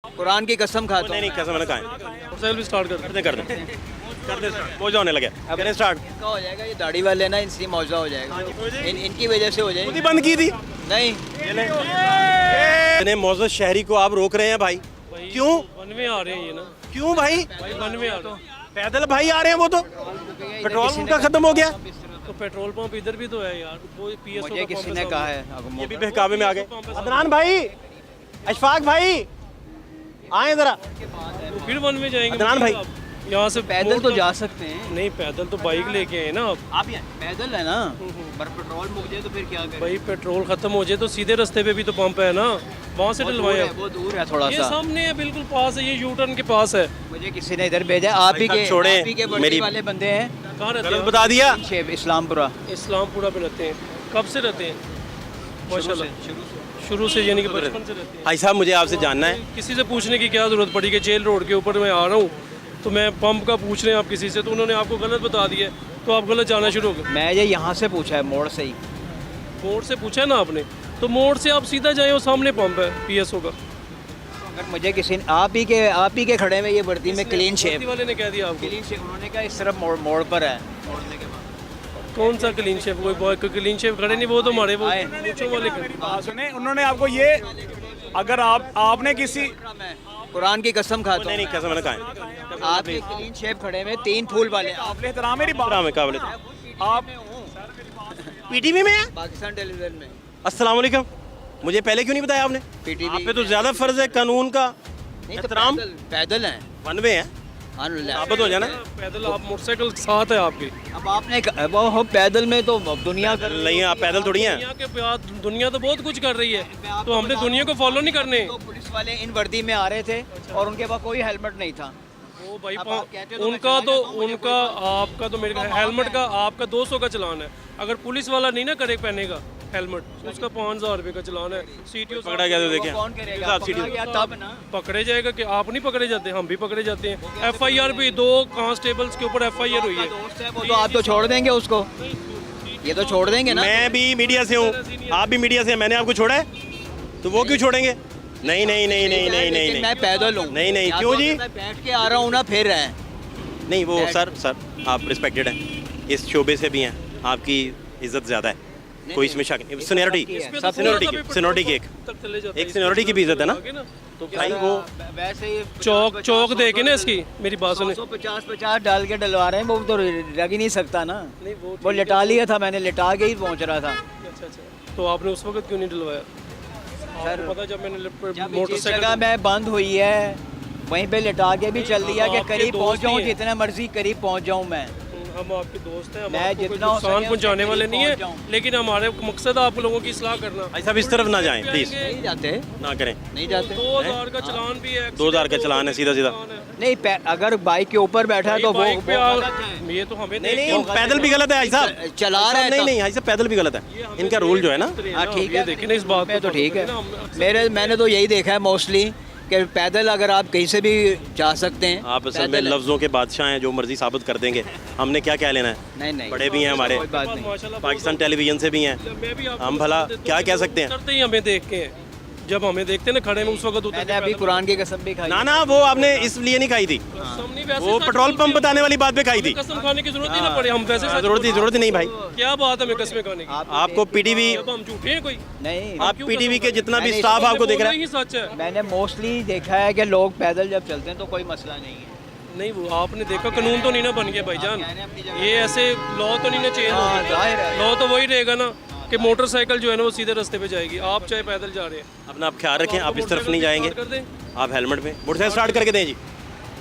कुरान की कसम खाता हूँ। नहीं नहीं कसम मैंने कहा है। मोटरसाइकिल भी स्टार्ट कर कर दे मौजा होने लगे करें स्टार्ट। इनका हो जाएगा, ये दाढ़ी वाले ना, इनसे मौजा हो जाएगा। इनकी वजह से हो खुद ही जाएगी। बंद की थी। नहीं, इतने मौजूद शहरी को आप रोक रहे हैं भाई, क्यों? वन में आ रहे हैं ये ना क्यों भाई? भाई वन में आ रहे हैं पैदल भाई आ रहे हैं, वो तो पेट्रोल उनका खत्म हो गया। तो पेट्रोल पंप इधर भी तो है यार, वो पीएसओ मुझे किसी ने कहा है ये भी बहकावे में आ गए। अदनान भाई, अशफाक भाई आए जरा। फिर वन में जाएंगे। अदनान भाई। यहाँ से पैदल तो जा सकते हैं। नहीं, पैदल तो बाइक लेके आए ना आप। आप पैदल है ना, पर पेट्रोल मुक जाए तो फिर क्या करें? भाई पेट्रोल खत्म हो जाए तो सीधे रास्ते पे भी तो पंप है ना, वहाँ से डलवाए आप। वो दूर है थोड़ा ये सा। सामने है, बिल्कुल पास है, ये यू टर्न के पास है। मुझे किसी ने इधर भेजा, आप ही के छोड़े, आप ही के बर्ती मेरी- वाले बंदे हैं। कहाँ रहते गलत हैं? बता दिया। शेब इस्लामपुरा। इस्लामपुरा पे रहते हैं। कब से रहते हैं? माशाल्लाह शुरू से, यानी कि बचपन से रहते हैं। भाई साहब मुझे आपसे जानना है, किसी से पूछने की क्या जरूरत पड़ी कि जेल रोड के ऊपर मैं आ रहा हूँ तो मैं पंप का पूछ रहे हैं आप किसी से, तो उन्होंने आपको गलत बता दिया तो आप गलत जाना शुरू हो गए। मैं ये यहाँ से पूछा है, मोड़ से ही। मोड़ से पूछा है ना आपने, तो मोड़ से आप सीधा जाए, वो सामने पंप है पीएसओ का। अगर मुझे किसी ने आप ही के खड़े में ये वर्दी में क्लीन शेप, वर्दी वाले ने कह दिया आपको? क्लीन शेप उन्होंने कहा इस तरफ मोड़ पर है। मोड़ने के बाद कौन सा क्लीन शेप? कोई बॉय क्लीन शेप खड़े नहीं, वो तो हमारे वो आए। मूंछों वाले खड़े। बात सुने, उन्होंने आपको ये, अगर आपने किसी कुरान की कसम खाता नहीं हूँ। नहीं कसम मैंने कहा है। आप ये क्लीन शेप खड़े में 3 फूल वाले आप काबिल एहतराम मेरी बात, में काबिल आप पीटीवी में है। पाकिस्तान टेलीविजन में अस्सलाम वालेकुम, मुझे पहले क्यों नहीं बताया आपने? आप पीटीवी पे तो ज्यादा फर्ज है कानून का नहीं तो एहतराम। पैदल हैं। वन वे है, हाँ, साबित हो जाना। पैदल आप मोटरसाइकिल साथ है आपकी। अब आपने वो हो पैदल में तो दुनिया कर नहीं आप पैदल थोड़ी हैं। दुनिया के बाद दुनिया तो बहुत कुछ कर रही है, तो हमने दुनिया को फॉलो नहीं करने। तो पुलिस वाले इन वर्दी में आ रहे थे और उनके पास कोई हेलमेट नहीं था। वो भाई अब आप कहते हो तो मैं उनका चला तो जाता हूँ, मुझे उनका आपका तो मेरे हेलमेट का आपका 200 का चलान है। अगर पुलिस वाला नहीं ना करे पहनेगा हेलमेट, उसका 5000 रुपये का चलान है। सीटीओ पकड़ा गया तो देखें कौन करेगा? साहब, पकड़ा गया तब ना। पकड़े जाएगा कि आप नहीं पकड़े जाते, हम भी पकड़े जाते हैं। FIR भी 2 कांस्टेबल्स के ऊपर FIR हुई है। दोस्त है वो, तो आप तो छोड़ देंगे उसको, ये तो छोड़ देंगे ना। मैं भी मीडिया से हूँ, आप भी मीडिया से हैं, मैंने आपको छोड़ा है तो वो क्यों छोड़ेंगे? नहीं नहीं नहीं नहीं नहीं नहीं लेकिन मैं नहीं पैदल हूँ। नहीं नहीं या क्यों तो जी? मैं बैठ के आ रहा हूँ ना, फिर है। नहीं वो सर आप रिस्पेक्टेड हैं, इस शोबे से भी हैं, आपकी इज्जत ज़्यादा है, कोई इसमें शक नहीं। सीनियरिटी सबकी है, सीनियरिटी की एक सीनियरिटी की भी इज्जत है ना। तो भाई वो वैसे ही चौक दे के ना इसकी मेरी बात सुने। 150 डाल के डलवा रहे हैं, वो तो लग ही नहीं सकता ना। नहीं वो लिटा लिया था मैंने, लिटा के ही पहुंच रहा था। अच्छा, तो आपने उस वक्त क्यों नहीं डलवाया? सर, आपको पता जब मैंने जब जिस मोटरसाइकिल जगह में बंद हुई है वहीं पे लिटा के भी चल दिया कि आपके करीब दोस्त पहुंच जाऊं, ही हैं। जितना मर्जी करीब पहुंच जाऊं मैं। हम आपके दोस्त हैं, हम मैं आपको कोई जितना हो नुकसान सके पहुंचाने उसके वाले करीब नहीं है, पहुंच जाऊं। लेकिन हमारे मकसद है आप लोगों की इस्लाह करना। भाई साहब इस तरफ ना जाएं प्लीज़, नहीं जाते, ना करें। नहीं जाते। 2000 का चलान भी है, 2000 का चलान है, सीधा सीधा। नहीं अगर बाइक के ऊपर बैठा है तो वो बाइक पे गलत है। ये तो हमें नहीं नहीं पैदल भी गलत है भाई साहब, चला रहा है नहीं तब। नहीं भाई साहब पैदल भी गलत है, इनका रूल जो है ना। हाँ ठीक ये है, देखिए ना इस बात में तो ठीक है। मेरे मैंने तो यही देखा है मोस्टली कि पैदल अगर आप कहीं से भी जा सकते हैं। आप असल में पैदल है। लफ्ज़ों के बादशाह हैं, जो मर्जी साबित कर देंगे, हमने क्या क्या लेना है। नहीं नहीं, बड़े भी हैं हमारे, कोई बात नहीं। पाकिस्तान टेलीविज़न से भी हैं, हम भला क्या कह सकते हैं। करते ही हमें देख के हैं। जब हमें देखते हैं ना खड़े में, उस वक्त उतर मैंने के अभी पैदल- कुरान की कसम भी खाई। ना ना वो आपने इसलिए नहीं खाई थी, कसम नहीं, वैसे वो सच पेट्रोल बोलते पंप हैं। बताने वाली बात पे खाई थी। कसम खाने की जरूरत ही ना पड़े, हम वैसे सच जरूरत ही नहीं भाई। क्या बात है हमें कसमें खाने की? आपको पीटीवी, जब हम झूठे हैं कोई? नहीं, आप पीटीवी के जितना भी मैंने स्टाफ आपको देख रहा है, ही सच है। मैंने मोस्टली देखा है कि लोग पैदल जब चलते हैं तो कोई मसला नहीं है। नहीं वो आपने देखा, कानून तो नहीं ना बन गया भाईजान, ये ऐसे लॉ तो नहीं ना चेंज हो हाँ, जाहिर है। लॉ तो वही रहेगा ना कि मोटरसाइकिल जो है ना वो सीधे रास्ते पे जाएगी, आप चाहे पैदल जा रहे हैं। अपना आप ख्याल रखें, आप इस तरफ नहीं जाएंगे, कर दें, आप हेलमेट में मोटरसाइकिल स्टार्ट करके दें जी,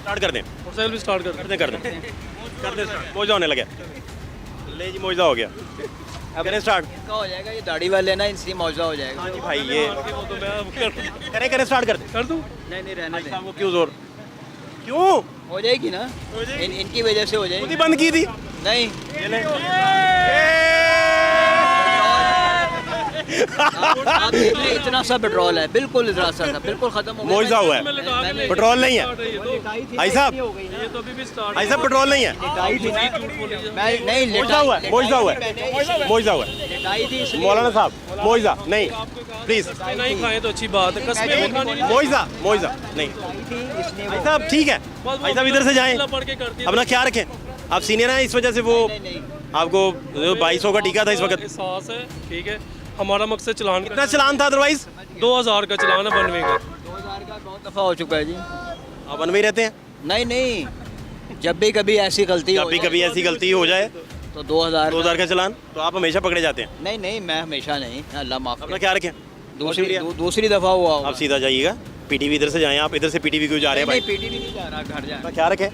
स्टार्ट कर दें, मोटरसाइकिल भी स्टार्ट कर दें। कर दें मौजा होने लगे, ले जी मौजा हो गया, करें स्टार्ट। इनका हो जाएगा, ये दाढ़ी वाले ना, इनसे मौजा हो जाएगा। हाँ जी भाई ये वो तो मैं करें स्टार्ट कर दें। कर दूं? नहीं नहीं, रहने दें, आपको क्यों जोर, क्यों? हो जाएगी ना, इनकी वजह से हो खुद ही जाएगी। बंद की थी। नहीं, आप देख लें, इतना सा पेट्रोल है, बिल्कुल इतना सा था, बिल्कुल खत्म हो गया। मुआवजा हुआ है, मैंने- पेट्रोल नहीं है भाई साहब, ये तो अभी भी स्टार्ट भाई साहब पेट्रोल नहीं है, लिटाई थी ना, मैं नहीं मुआवजा हुआ है, मुआवजा हुआ है, मुआवजा हुआ है। लिटाई थी इसलिए। मौलाना साहब मुआवजा नहीं, प्लीज नहीं खाएं तो अच्छी बात है, कस्में भी खानी नहीं। मुआवजा मुआवजा नहीं। भाई साहब ठीक है, भाई साहब इधर से जाएं, पढ़ के करती है अपना ख्याल रखें, आप सीनियर हैं इस वजह से वो आपको 2200 का टीका था इस वक्त। एहसास है, ठीक है, हमारा मकसद चलान कितना चलान था अदरवाइज? 2000 का चलान है बनवे का। 2000 का बहुत दफा हो चुका है जी। आप बनवे रहते हैं, नहीं नहीं, जब भी कभी ऐसी गलती हो कभी जाए, कभी ऐसी गलती हो जाए तो 2000 2000 का चलान, तो आप हमेशा पकड़े जाते हैं। नहीं नहीं, मैं हमेशा नहीं, अल्लाह माफ अपना करे। ख्याल रखें, दूसरी दफा हुआ होगा। आप सीधा जाइएगा, पीटीवी इधर से जाएं, आप इधर से पीटीवी क्यों जा रहे हैं भाई? नहीं, पीटी भी नहीं जा रहा, घर जा अपना ख्याल रखें,